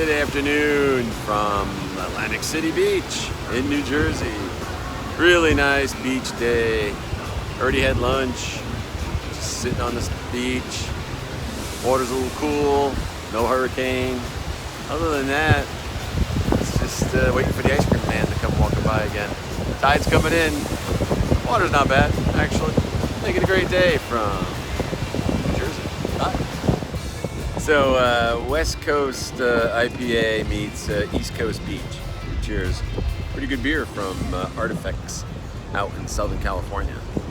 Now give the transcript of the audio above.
Good afternoon from Atlantic City Beach in New Jersey. Really nice beach day. Already had lunch. Just sitting on the beach. Water's a little cool. No hurricane. Other than that, it's just waiting for the ice cream man to come walking by again. Tide's coming in. Water's not bad, actually. Making a great day from New Jersey. Bye. So West Coast IPA meets East Coast Beach. Cheers. Pretty good beer from Artifacts out in Southern California.